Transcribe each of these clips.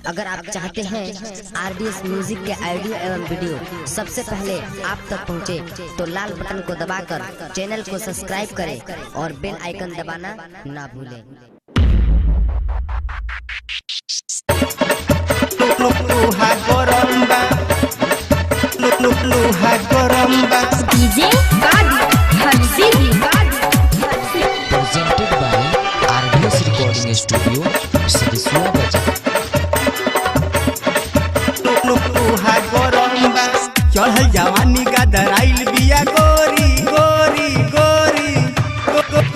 अगर आप चाहते हैं RDS म्यूजिक के ऑडियो एवं वीडियो सबसे पहले आप तक पहुंचे, तो लाल बटन को दबाकर चैनल को सब्सक्राइब करें और बेल आइकन दबाना ना भूलें। Presented by RDS Recording Studio, Sidisua Bajar। चढ़ल जवानी का दराइल बिया गोरी गोरी गोरी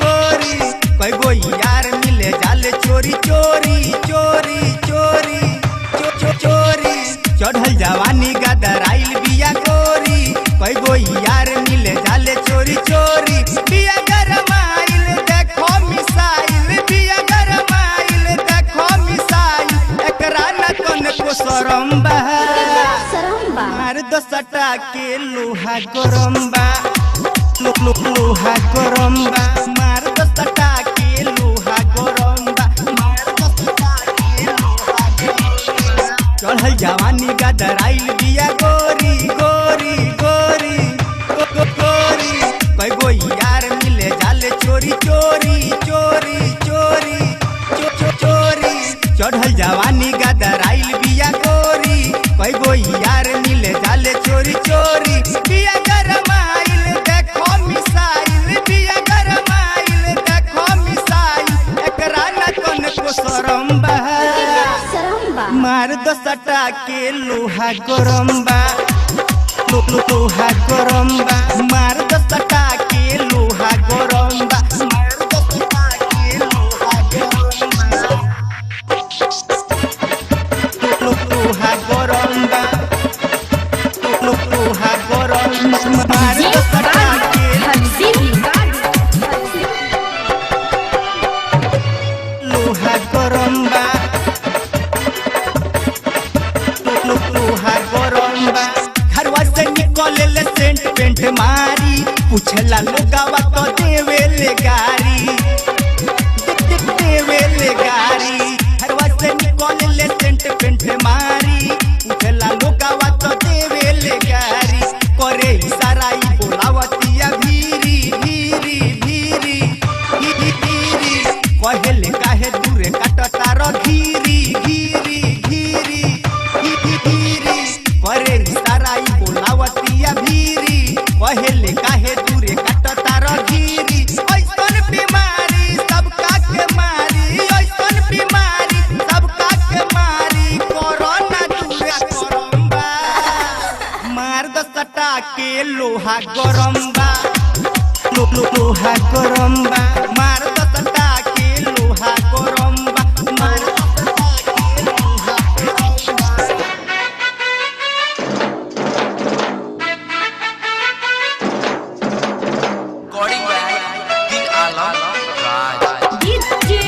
गोरी कोई गो यार मिले जाले चोरी चोरी चोरी चोरी चोरी चढ़ल जवानी का दराइल बिया गोरी कोई गो यार मिले जाले चोरी चोरी बिया गरमाइल देखो मिसाइल बिया गरमाइल देखो मिसाइल एकरा न कोन को शरम बा मार दो सटा के लोहा गरम्बा लोहा गरम्बा मार दो सटा के लोहा गरम्बा मार दो सटा के लोहा गरम्बा चढ़ल जवानी का दराइल बिया गोरी गोरी गोरी गोरी कोई गो यार मिले जाले चोरी चोरी चोरी चोरी चोरी चढ़ल जवानी का दराइल बिया गोरी कोई गो यार मिले जाले चोरी चोरी बिया गरमाइल देखो मिसाइल बिया गरमाइल देखो मिसाइल एकरा न कोन को शरम बा मार दो सटा के लोहा गरम्बा लोहा गरम्बा मार दो सटा के लोहा गरम्बा मार दो सटा के लोहा गरम्बा लोहा गरम्बा लोहा गरम्बा मार दो सटा के लोहा गरम्बा लोहा गरम्बा घरवा से निकले ले सेंट पेंट मारी पूछला लोगावा तो देवे ले गारी देवे ले गारी घरवा से निकले ले सेंट पेंट मारी पूछला लोगावा तो देवे ले गारी करे इशारा ई बोलावतिया भीरी भीरी भीरी भीरी कहेले काहे दूरे काटता रो घीरी घीरी घीरी घीरी करे इशारा ई बोलावतिया भीरी कहेले काहे दूरे काटता रो घीरी ऐसन बीमारी सबका के मारी ऐसन बीमारी सबका के मारी कोरोना दूरे करम्बा मार दो सटा के लोहा गरम्बा लोहा गरम्बा मार दो सटा के लोहा गरम्बा मार दो सटा के लोहा गरम्बा Recording by King Alam Raj।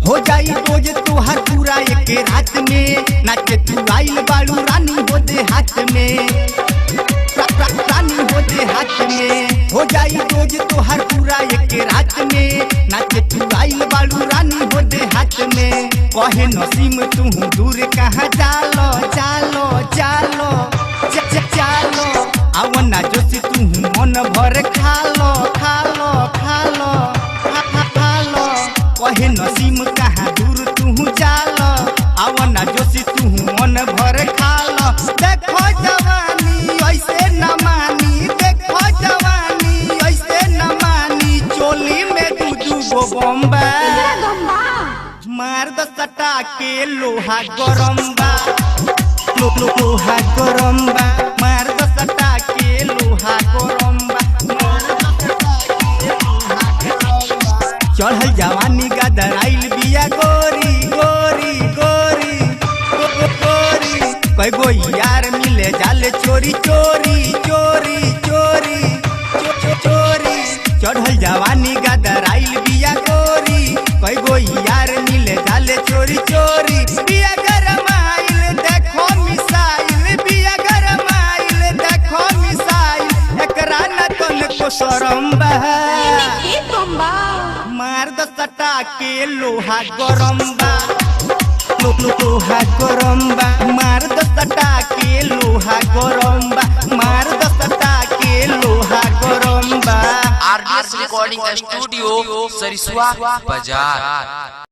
हो जाई रोज तुहार पूरा एक रात में नाचे तू आइल बालू रानी हो दे हाथ में रानी हो दे हाथ में हो जाई रोज तुहार पूरा एक रात में नाचे तू आइल बालू रानी हो दे हाथ में कहे नसीम तू दूर कहाँ जालो जालो जालो चालो आवना जोशी तू मन भर खालो खालो खालो खालो कहे नसीम कहाँ दूर तू जालो आवना जोशी तू मन भर खालो देखो जवानी ऐसे न मानी देखो जवानी ऐसे न मानी चोली में दू गो बम्बा मार दो सटा के लोहा गरम्बा लोहा गरम्बा मार दो सटा के लोहा गरम्बा मार दो सटा के लोहा गरम्बा चढ़ल जवानी का दराइल बिया गोरी गोरी गोरी गोरी कोई गो यार मिले जाले चोरी चोरी चोरी चोरी चोरी चढ़ल जवानी का दराइल बिया गोरी कोई गो यार मिले जाले चोरी चोरी बिया गरमाइल देखो मिसाइल बिया गरमाइल देखो मिसाइल एकरा न कोन को शरम बा मार द सटा के लोहा गरम बा लोहा गरम बा मार द सटा के लोहा गरम बा मार द सटा के लोहा गरम बा आरडीएस रिकॉर्डिंग स्टूडियो सरिसवा बाजार।